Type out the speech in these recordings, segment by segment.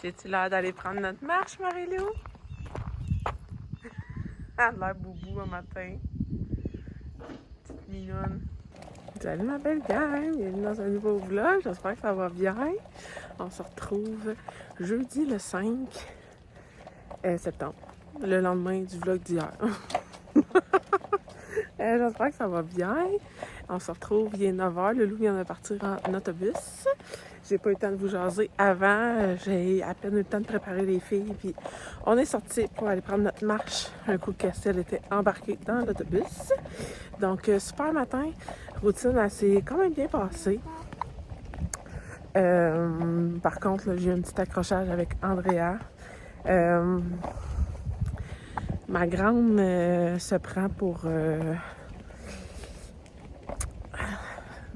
J'ai-tu l'air d'aller prendre notre marche, Marie-Lou? Elle a l'air boubou un matin. Petite minoune. Salut ma belle gang, bienvenue dans un nouveau vlog, j'espère que ça va bien. On se retrouve jeudi le 5 septembre, le lendemain du vlog d'hier. J'espère que ça va bien. On se retrouve, il est 9h, le loup vient de partir en autobus. J'ai pas eu le temps de vous jaser avant, j'ai à peine eu le temps de préparer les filles, puis on est sortis pour aller prendre notre marche. Un coup que Estelle était embarquée dans l'autobus. Donc, super matin, routine, elle s'est quand même bien passée. Par contre, là, j'ai eu un petit accrochage avec Andrea. Ma grande se prend pour...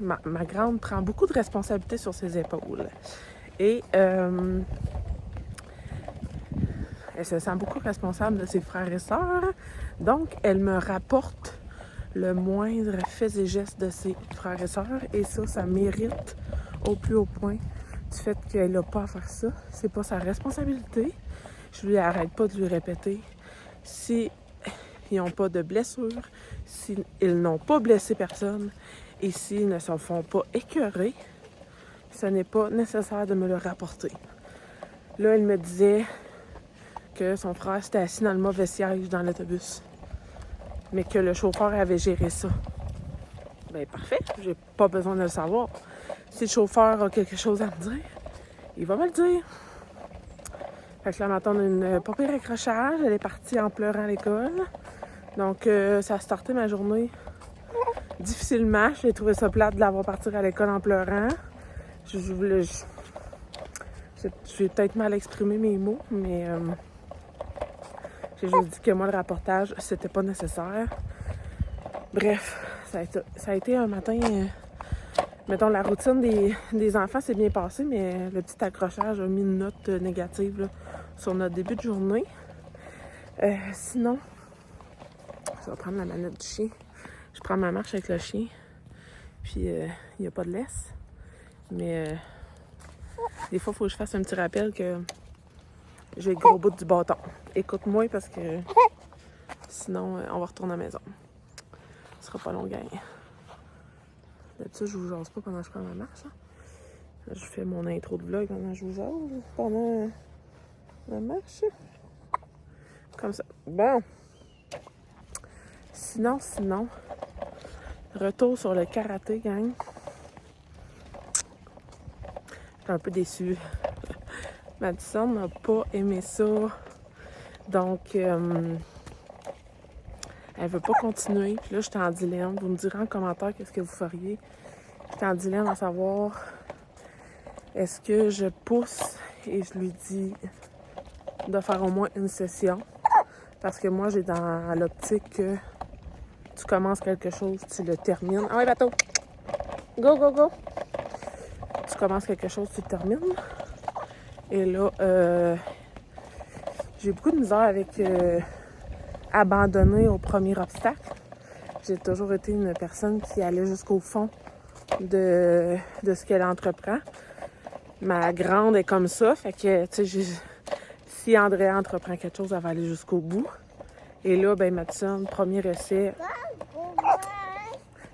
Ma grande prend beaucoup de responsabilités sur ses épaules. Et elle se sent beaucoup responsable de ses frères et sœurs. Donc, elle me rapporte le moindre fait et geste de ses frères et sœurs. Et ça mérite au plus haut point du fait qu'elle n'a pas à faire ça. C'est pas sa responsabilité. Je lui arrête pas de lui répéter. Si ils n'ont pas de blessures, s'ils n'ont pas blessé personne et s'ils ne se font pas écœurer, ce n'est pas nécessaire de me le rapporter. Là, elle me disait que son frère s'était assis dans le mauvais siège dans l'autobus, mais que le chauffeur avait géré ça. Ben parfait, j'ai pas besoin de le savoir. Si le chauffeur a quelque chose à me dire, il va me le dire. Fait que là, matin, on a une pas pire accrochage. Elle est partie en pleurant à l'école. Donc, ça a starté ma journée difficilement. J'ai trouvé ça plate de l'avoir partir à l'école en pleurant. Je vais peut-être mal exprimer mes mots, mais j'ai juste dit que moi, le rapportage, c'était pas nécessaire. Bref, ça a été un matin... mettons, la routine des enfants s'est bien passée, mais le petit accrochage a mis une note négative là, sur notre début de journée. Sinon, je vais prendre la manette du chien. Je prends ma marche avec le chien. Puis, il n'y a pas de laisse. Mais des fois, il faut que je fasse un petit rappel que j'ai le gros bout du bâton. Écoute-moi parce que sinon, on va retourner à la maison. Ce sera pas long, gang. D'habitude, je vous jase pas pendant que je prends ma marche. Hein. Là, je fais mon intro de vlog pendant que je vous jase. Pendant la marche. Comme ça. Bon. Sinon, retour sur le karaté, gang. J'étais un peu déçue. Madison n'a pas aimé ça. Donc, elle veut pas continuer. Puis là, j'étais en dilemme. Vous me direz en commentaire qu'est-ce que vous feriez. J'étais en dilemme à savoir est-ce que je pousse et je lui dis de faire au moins une session. Parce que moi, j'ai dans l'optique que tu commences quelque chose, tu le termines. Ah ouais, bateau! Go, go, go! Tu commences quelque chose, tu le termines. Et là, j'ai beaucoup de misère avec abandonner au premier obstacle. J'ai toujours été une personne qui allait jusqu'au fond de ce qu'elle entreprend. Ma grande est comme ça, fait que, tu sais, si Andrea entreprend quelque chose, elle va aller jusqu'au bout. Et là, ben Madison, premier essai,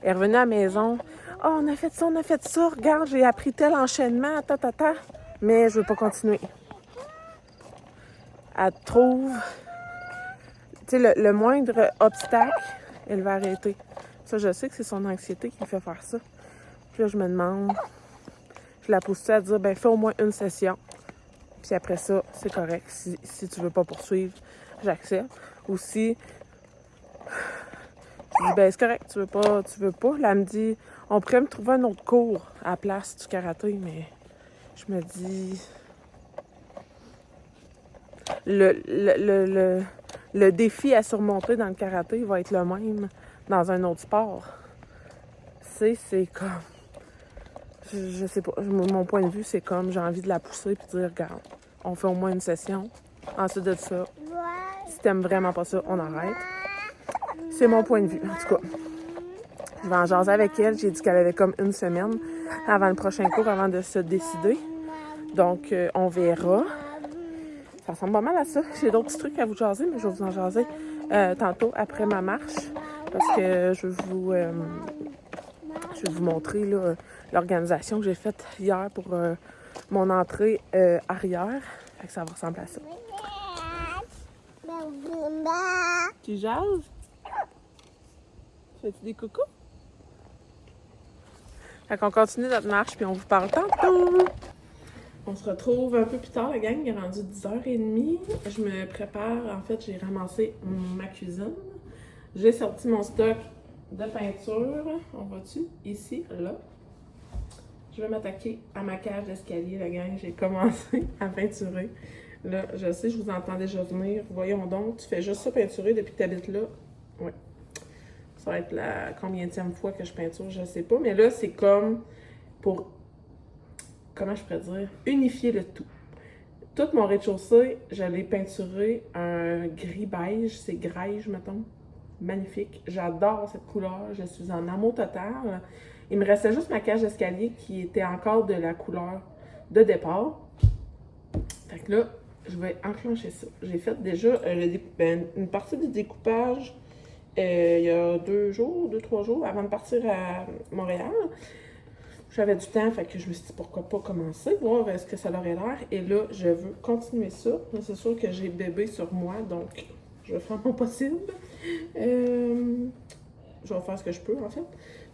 elle est revenue à la maison. « Oh, on a fait ça, regarde, j'ai appris tel enchaînement, mais je veux pas continuer. » Elle trouve, tu sais, le moindre obstacle, elle va arrêter. Ça, je sais que c'est son anxiété qui fait faire ça. Puis là, je me demande, je la pousse à dire, ben fais au moins une session. Puis après ça, c'est correct. Si tu veux pas poursuivre, j'accepte. Ou si, je dis, ben c'est correct, tu veux pas. Là, elle me dit, on pourrait me trouver un autre cours à la place du karaté, mais je me dis, le défi à surmonter dans le karaté va être le même dans un autre sport. C'est comme, je sais pas, mon point de vue, c'est comme, j'ai envie de la pousser puis de dire, regarde, on fait au moins une session. Ensuite de ça, si t'aimes vraiment pas ça, on arrête. C'est mon point de vue, en tout cas. Je vais en jaser avec elle. J'ai dit qu'elle avait comme une semaine. avant le prochain cours, avant de se décider. Donc, on verra. Ça ressemble pas mal à ça. J'ai d'autres petits trucs à vous jaser, mais je vais vous en jaser tantôt après ma marche. Parce que je vais vous montrer l'organisation que j'ai faite hier pour mon entrée arrière. Fait que ça va ressembler à ça. Tu jases? Fais-tu des coucous? Fait qu'on continue notre marche puis on vous parle tantôt. On se retrouve un peu plus tard, la gang. Il est rendu 10h30. Je me prépare. En fait, j'ai ramassé ma cuisine. J'ai sorti mon stock de peinture. On va-tu? Ici, là. Je vais m'attaquer à ma cage d'escalier, la gang. J'ai commencé à peinturer. Là, je sais, je vous entends déjà venir. Voyons donc, tu fais juste ça peinturer depuis que tu habites là. Oui. Ça va être la combienième fois que je peinture, je sais pas. Mais là, c'est comme pour, comment je pourrais dire, unifier le tout. Tout mon rez-de-chaussée, je l'ai peinturé un gris beige. C'est greige, mettons. Magnifique. J'adore cette couleur. Je suis en amour total. Il me restait juste ma cage d'escalier qui était encore de la couleur de départ. Fait que là, je vais enclencher ça. J'ai fait déjà une partie du découpage il y a 2-3 jours, avant de partir à Montréal. J'avais du temps, fait que je me suis dit pourquoi pas commencer, voir ce que ça aurait l'air. Et là, je veux continuer ça. C'est sûr que j'ai bébé sur moi, donc je vais faire mon possible. Je vais faire ce que je peux, en fait.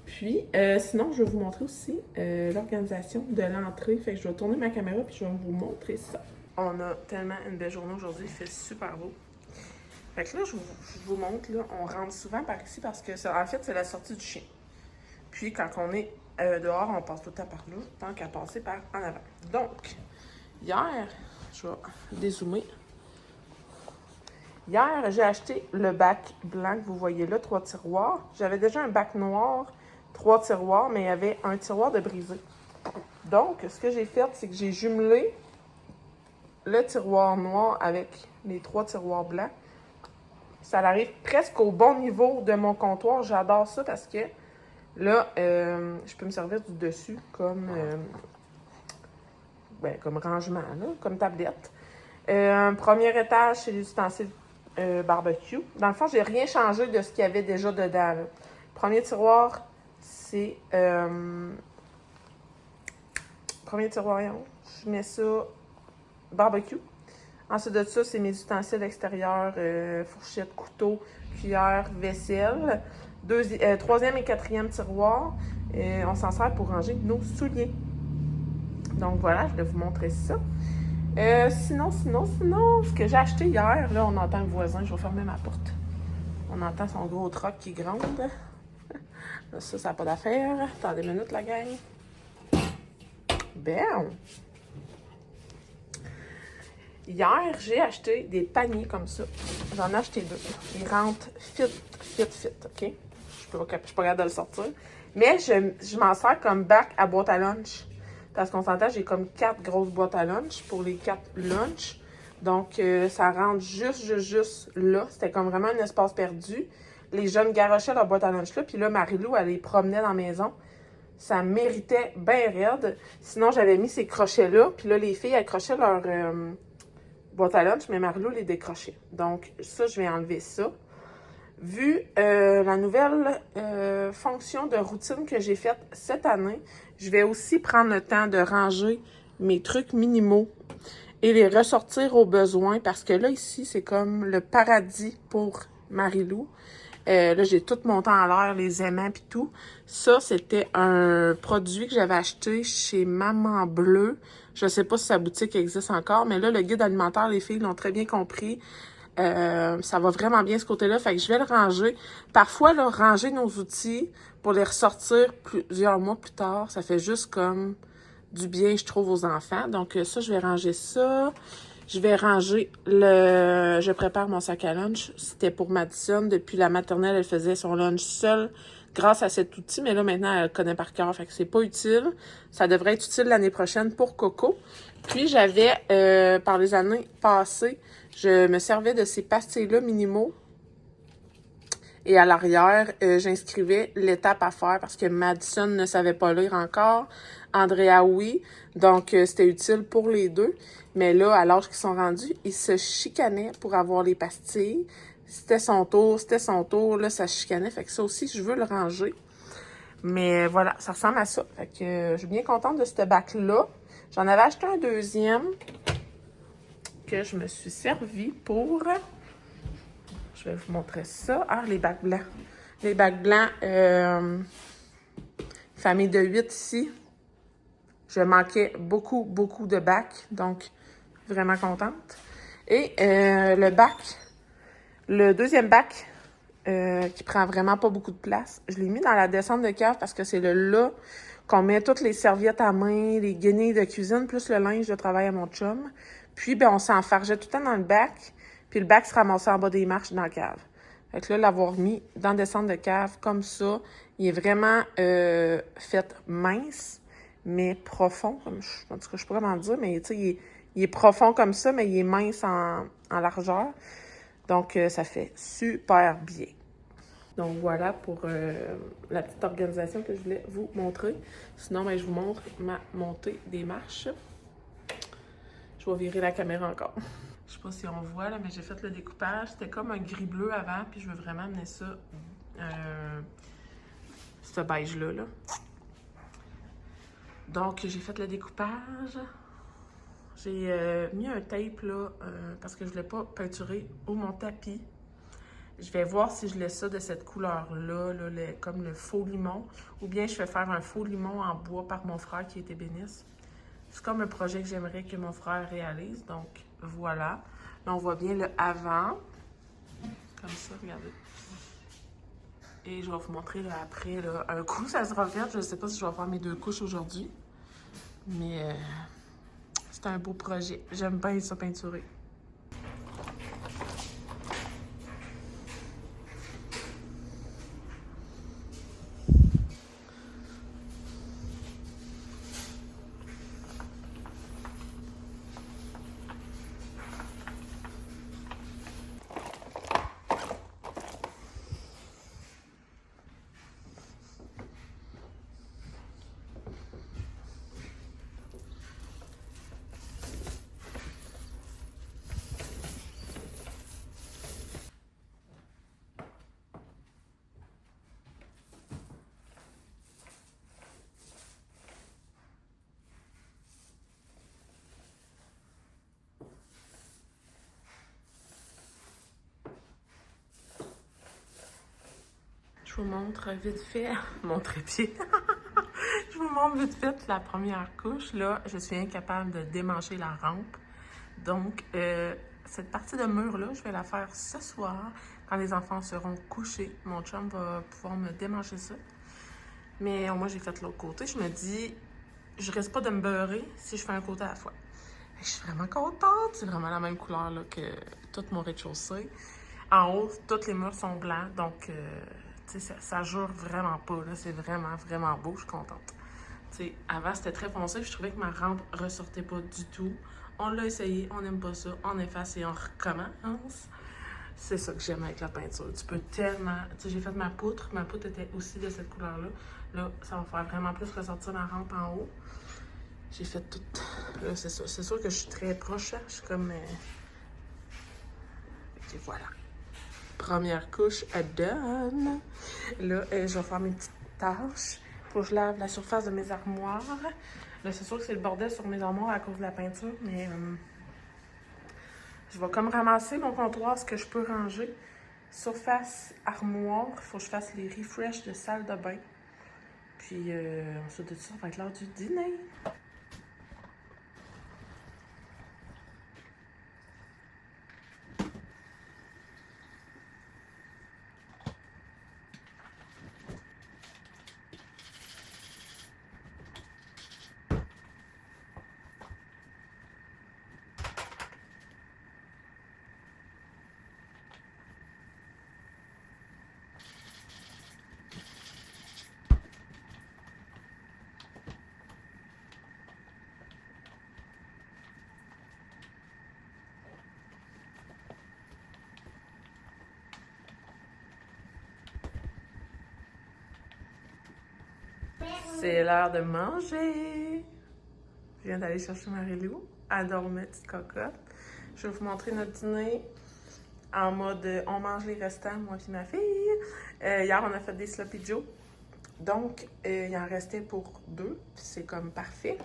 Puis, sinon, je vais vous montrer aussi l'organisation de l'entrée. Fait que je vais tourner ma caméra puis je vais vous montrer ça. On a tellement une belle journée aujourd'hui, il fait super beau. Fait que là, je vous montre, là, on rentre souvent par ici parce que, en fait, c'est la sortie du chien. Puis, quand on est dehors, on passe tout le temps par là, tant qu'à passer par en avant. Donc, hier, je vais dézoomer. Hier, j'ai acheté le bac blanc que vous voyez là, 3 tiroirs. J'avais déjà un bac noir, 3 tiroirs, mais il y avait un tiroir de brisé. Donc, ce que j'ai fait, c'est que j'ai jumelé le tiroir noir avec les 3 tiroirs blancs. Ça arrive presque au bon niveau de mon comptoir. J'adore ça parce que là, je peux me servir du dessus comme rangement, là, comme tablette. Premier étage, c'est les ustensiles barbecue. Dans le fond, j'ai rien changé de ce qu'il y avait déjà dedans. Là. Premier tiroir, c'est... premier tiroir, je mets ça barbecue. Ensuite de ça, c'est mes ustensiles extérieurs, fourchette, couteau, cuillère, vaisselle. Troisième et quatrième tiroir, on s'en sert pour ranger nos souliers. Donc voilà, je vais vous montrer ça. Sinon, ce que j'ai acheté hier, là, on entend le voisin, je vais fermer ma porte. On entend son gros troc qui gronde. Ça n'a pas d'affaire. Attendez une minute, la gang. Ben! Hier, j'ai acheté des paniers comme ça. J'en ai acheté 2. Ils rentrent fit, OK? Je suis pas capable de le sortir. Mais je m'en sers comme bac à boîte à lunch. Parce qu'on s'entend, j'ai comme 4 grosses boîtes à lunch pour les 4 lunchs. Donc, ça rentre juste là. C'était comme vraiment un espace perdu. Les jeunes garochaient leur boîte à lunch là. Puis là, Marie-Lou, elle les promenait dans la maison. Ça méritait bien raide. Sinon, j'avais mis ces crochets-là. Puis là, les filles accrochaient leur boîte à lunch, mais Marie-Lou les décrochait. Donc, ça, je vais enlever ça. Vu la nouvelle fonction de routine que j'ai faite cette année, je vais aussi prendre le temps de ranger mes trucs minimaux et les ressortir au besoin parce que là, ici, c'est comme le paradis pour Marie-Lou. Là, j'ai tout monté en l'air, les aimants et tout. Ça, c'était un produit que j'avais acheté chez Maman Bleue. Je sais pas si sa boutique existe encore, mais là, le guide alimentaire, les filles l'ont très bien compris. Ça va vraiment bien ce côté-là, fait que je vais le ranger. Parfois, là, ranger nos outils pour les ressortir plusieurs mois plus tard, ça fait juste comme du bien, je trouve, aux enfants. Donc ça, je vais ranger ça. Je vais ranger je prépare mon sac à lunch. C'était pour Madison. Depuis la maternelle, elle faisait son lunch seule grâce à cet outil, mais là, maintenant, elle le connaît par cœur, fait que c'est pas utile. Ça devrait être utile l'année prochaine pour Coco. Puis, j'avais, par les années passées, je me servais de ces pastilles-là minimaux. Et à l'arrière, j'inscrivais l'étape à faire parce que Madison ne savait pas lire encore. Andrea, oui. Donc, c'était utile pour les deux. Mais là, à l'âge qu'ils sont rendus, ils se chicanaient pour avoir les pastilles. C'était son tour, c'était son tour. Là, ça chicanait. Fait que ça aussi, je veux le ranger. Mais voilà, ça ressemble à ça. Fait que je suis bien contente de ce bac-là. J'en avais acheté un deuxième que je me suis servi pour... Je vais vous montrer ça. Ah, les bacs blancs. Les bacs blancs, famille de 8 ici. Je manquais beaucoup, beaucoup de bacs. Donc, vraiment contente. Et le deuxième bac, qui prend vraiment pas beaucoup de place, je l'ai mis dans la descente de cave parce que c'est là qu'on met toutes les serviettes à main, les guenilles de cuisine, plus le linge de travail à mon chum. Puis, ben, on s'enfargeait tout le temps dans le bac. Puis le bac se ramassait en bas des marches dans la cave. Fait que là, l'avoir mis dans le descente de cave comme ça, il est vraiment fait mince, mais profond. En tout cas, je sais pas comment dire, mais tu sais, il est profond comme ça, mais il est mince en largeur. Donc, ça fait super bien. Donc, voilà pour la petite organisation que je voulais vous montrer. Sinon, ben, je vous montre ma montée des marches. Je vais virer la caméra encore. Je sais pas si on voit, là, mais j'ai fait le découpage. C'était comme un gris bleu avant, puis je veux vraiment amener ça, ce beige-là. Là. Donc, j'ai fait le découpage. J'ai mis un tape, là, parce que je voulais pas peinturer mon tapis. Je vais voir si je laisse ça de cette couleur-là, là, comme le faux limon, ou bien je vais faire un faux limon en bois par mon frère qui est ébéniste. C'est comme un projet que j'aimerais que mon frère réalise, donc voilà. Là, on voit bien le avant, comme ça, regardez. Et je vais vous montrer là, après, là, un coup, ça sera fait. Je ne sais pas si je vais faire mes 2 couches aujourd'hui, mais c'est un beau projet. J'aime bien ça peinturer. Je vous montre vite fait mon trépied. Je vous montre vite fait la première couche. Là, je suis incapable de démancher la rampe. Donc, cette partie de mur-là, je vais la faire ce soir, quand les enfants seront couchés. Mon chum va pouvoir me démancher ça. Mais au moins, j'ai fait l'autre côté. Je me dis, je risque pas de me beurrer si je fais un côté à la fois. Je suis vraiment contente. C'est vraiment la même couleur là, que tout mon rez-de-chaussée. En haut, tous les murs sont blancs, donc ça jure vraiment pas. C'est vraiment, vraiment beau. Je suis contente. T'sais, avant, c'était très foncé. Je trouvais que ma rampe ressortait pas du tout. On l'a essayé, on n'aime pas ça. On efface et on recommence. C'est ça que j'aime avec la peinture. Tu peux tellement... Tu sais, j'ai fait ma poutre. Ma poutre était aussi de cette couleur-là. Là, ça va faire vraiment plus ressortir ma rampe en haut. J'ai fait tout. Là, c'est ça. C'est sûr que je suis très proche. Hein? Je suis comme... Et voilà. Première couche done. Là, je vais faire mes petites tâches. Faut que je lave la surface de mes armoires. Là, c'est sûr que c'est le bordel sur mes armoires à cause de la peinture, mais je vais comme ramasser mon comptoir, ce que je peux ranger. Surface armoire, il faut que je fasse les refresh de salle de bain. Puis ensuite de ça, ça va être l'heure du dîner. C'est l'heure de manger. Je viens d'aller chercher Marie-Lou. Elle dormait, petite cocotte. Je vais vous montrer notre dîner en mode on mange les restants, moi et ma fille. Hier, on a fait des sloppy joe. Donc, il en restait pour 2. C'est comme parfait.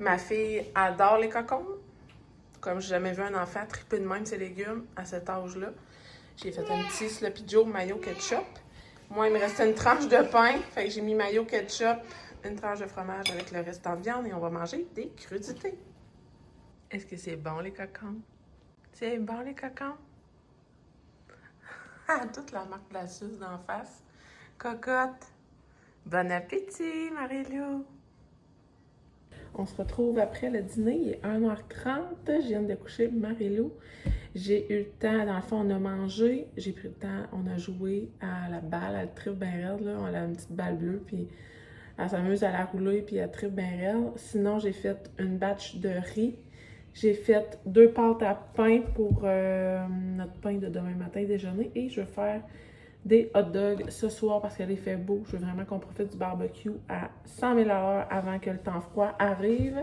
Ma fille adore les cocons. Comme j'ai jamais vu un enfant triper de même ses légumes à cet âge-là. J'ai fait un petit sloppy joe mayo ketchup. Moi, il me restait une tranche de pain. Fait que j'ai mis mayo ketchup, une tranche de fromage avec le restant de viande et on va manger des crudités. Est-ce que c'est bon, les cocons? C'est bon, les cocons? Ah, toute la marque de la Suze d'en face. Cocotte! Bon appétit, Marie-Lou! On se retrouve après le dîner, il est 1h30, je viens de coucher Marie-Lou. J'ai eu le temps, dans le fond, on a mangé, j'ai pris le temps, on a joué à la balle, elle tripe bien raide, là. On a une petite balle bleue, puis elle s'amuse à la rouler, puis elle tripe bien raide. Sinon, j'ai fait une batch de riz. J'ai fait 2 pâtes à pain pour notre pain de demain matin déjeuner, et je vais faire des hot dogs ce soir parce qu'il fait beau. Je veux vraiment qu'on profite du barbecue à 100 000 à l'heure avant que le temps froid arrive.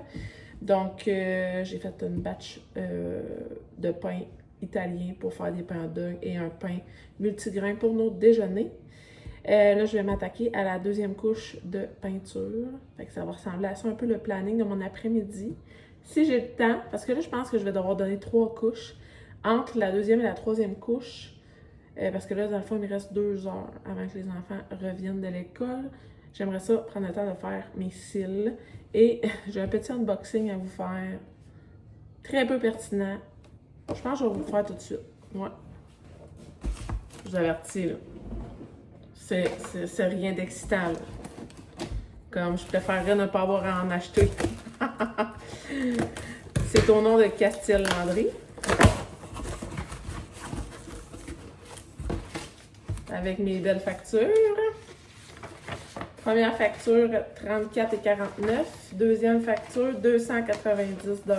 Donc, j'ai fait une batch de pain italien pour faire des pains hot dogs et un pain multigrain pour nos déjeuners. Là, je vais m'attaquer à la deuxième couche de peinture. Fait que ça va ressembler à ça un peu le planning de mon après-midi. Si j'ai le temps, parce que là, je pense que je vais devoir donner 3 couches entre la deuxième et la troisième couche. Parce que là, dans le fond, il me reste 2 heures avant que les enfants reviennent de l'école. J'aimerais ça prendre le temps de faire mes cils. Et j'ai un petit unboxing à vous faire. Très peu pertinent. Je pense que je vais vous le faire tout de suite. Ouais. Je vous avertis, là. C'est rien d'excitant, là. Comme je préférerais ne pas avoir à en acheter. C'est au nom de Castille Landry. Avec mes belles factures. Première facture, 34,49 $. Deuxième facture, 290 $.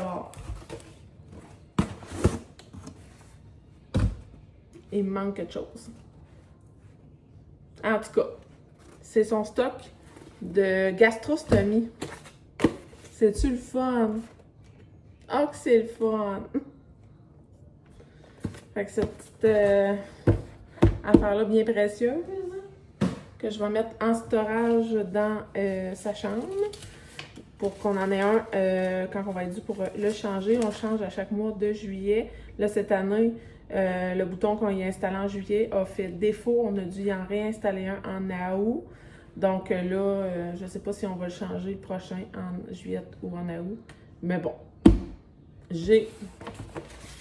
Il me manque quelque chose. En tout cas, c'est son stock de gastrostomie. C'est-tu le fun? Oh, que c'est le fun! Fait que cette petite affaire-là bien précieuse que je vais mettre en storage dans sa chambre pour qu'on en ait un quand on va être dû pour le changer. On change à chaque mois de juillet. Là, cette année, le bouton qu'on y a installé en juillet a fait défaut. On a dû y en réinstaller un en août. Donc là, je ne sais pas si on va le changer le prochain en juillet ou en août. Mais bon, j'ai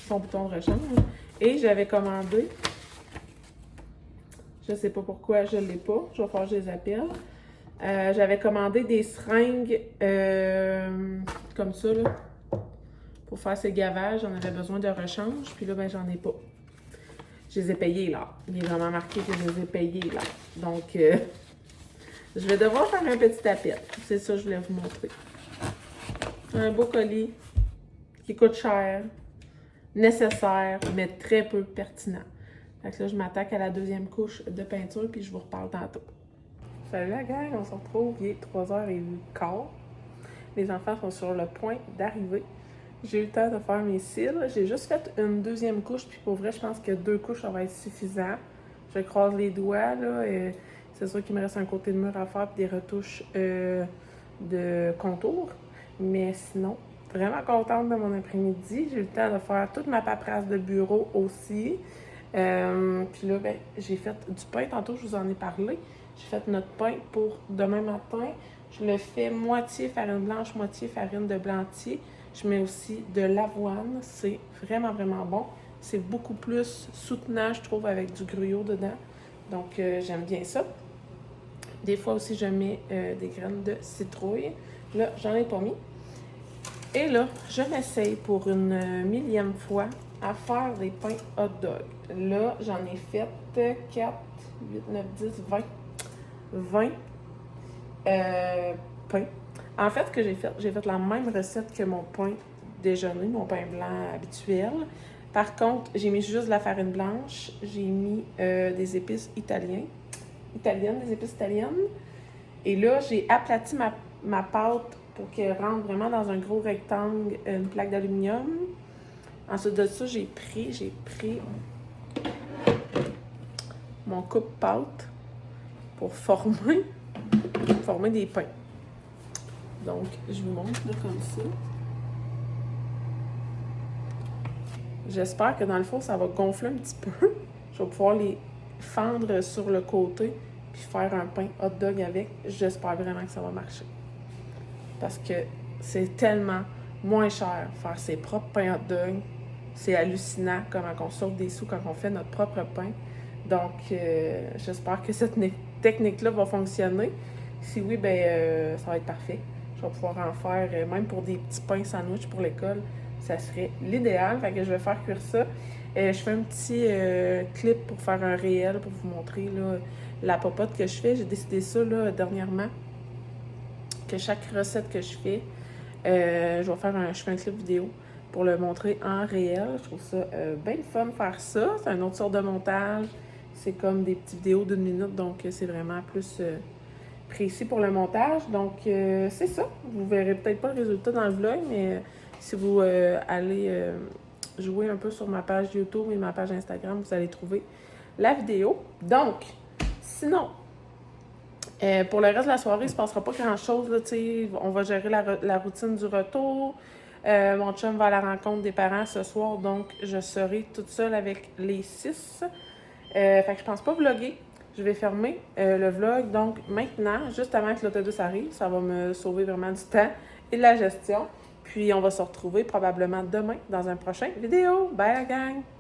son bouton de rechange. Et j'avais commandé, je ne sais pas pourquoi je ne l'ai pas, je vais faire que je les appelle. J'avais commandé des seringues comme ça, là, pour faire ces gavages. J'en avais besoin de rechange, puis là, ben j'en ai pas. Je les ai payés, là. Il est vraiment marqué que je les ai payés, là. Donc, je vais devoir faire un petit appel. C'est ça que je voulais vous montrer. Un beau colis qui coûte cher, nécessaire, mais très peu pertinent. Fait que là, je m'attaque à la deuxième couche de peinture, puis je vous reparle tantôt. Salut la gang, on se retrouve, il est 3h15. Les enfants sont sur le point d'arriver. J'ai eu le temps de faire mes cils. J'ai juste fait une deuxième couche, puis pour vrai, je pense que 2 couches, ça va être suffisant. Je croise les doigts, là, et c'est sûr qu'il me reste un côté de mur à faire, puis des retouches de contour. Mais sinon, vraiment contente de mon après-midi. J'ai eu le temps de faire toute ma paperasse de bureau aussi. Puis là, ben, j'ai fait du pain. Tantôt, je vous en ai parlé. J'ai fait notre pain pour demain matin. Je le fais moitié farine blanche, moitié farine de blé entier. Je mets aussi de l'avoine. C'est vraiment, vraiment bon. C'est beaucoup plus soutenant, je trouve, avec du gruyot dedans. Donc, j'aime bien ça. Des fois aussi, je mets des graines de citrouille. Là, j'en ai pas mis. Et là, je m'essaye pour une millième fois à faire des pains hot dog. Là, j'en ai fait 4, 8, 9, 10, 20. 20 pains. En fait, ce que j'ai fait la même recette que mon pain déjeuner, mon pain blanc habituel. Par contre, j'ai mis juste de la farine blanche. J'ai mis des épices italiennes, des épices italiennes. Et là, j'ai aplati ma pâte pour qu'elle rentre vraiment dans un gros rectangle, une plaque d'aluminium. Ensuite de ça, j'ai pris mon coupe-pâte pour former des pains. Donc, je vous montre là, comme ça. J'espère que dans le fond, ça va gonfler un petit peu. Je vais pouvoir les fendre sur le côté puis faire un pain hot dog avec. J'espère vraiment que ça va marcher. Parce que c'est tellement moins cher faire ses propres pains hot dog. C'est hallucinant comment on sauve des sous quand on fait notre propre pain. Donc, j'espère que cette technique-là va fonctionner. Si oui, ça va être parfait. Je vais pouvoir en faire, même pour des petits pains sandwich pour l'école. Ça serait l'idéal. Fait que je vais faire cuire ça. Je fais un petit clip pour faire un réel, pour vous montrer là, la popote que je fais. J'ai décidé ça là, dernièrement, que chaque recette que je fais, je fais un clip vidéo pour le montrer en réel. Je trouve ça bien fun de faire ça. C'est une autre sorte de montage. C'est comme des petites vidéos d'1 minute, donc c'est vraiment plus précis pour le montage. Donc, c'est ça. Vous verrez peut-être pas le résultat dans le vlog, mais si vous allez jouer un peu sur ma page YouTube et ma page Instagram, vous allez trouver la vidéo. Donc, sinon, pour le reste de la soirée, il ne se passera pas grand-chose. Là, on va gérer la routine du retour. Mon chum va à la rencontre des parents ce soir, donc je serai toute seule avec les 6. Fait que je pense pas vlogger. Je vais fermer le vlog. Donc maintenant, juste avant que l'autobus arrive, ça va me sauver vraiment du temps et de la gestion. Puis on va se retrouver probablement demain dans un prochain vidéo. Bye la gang!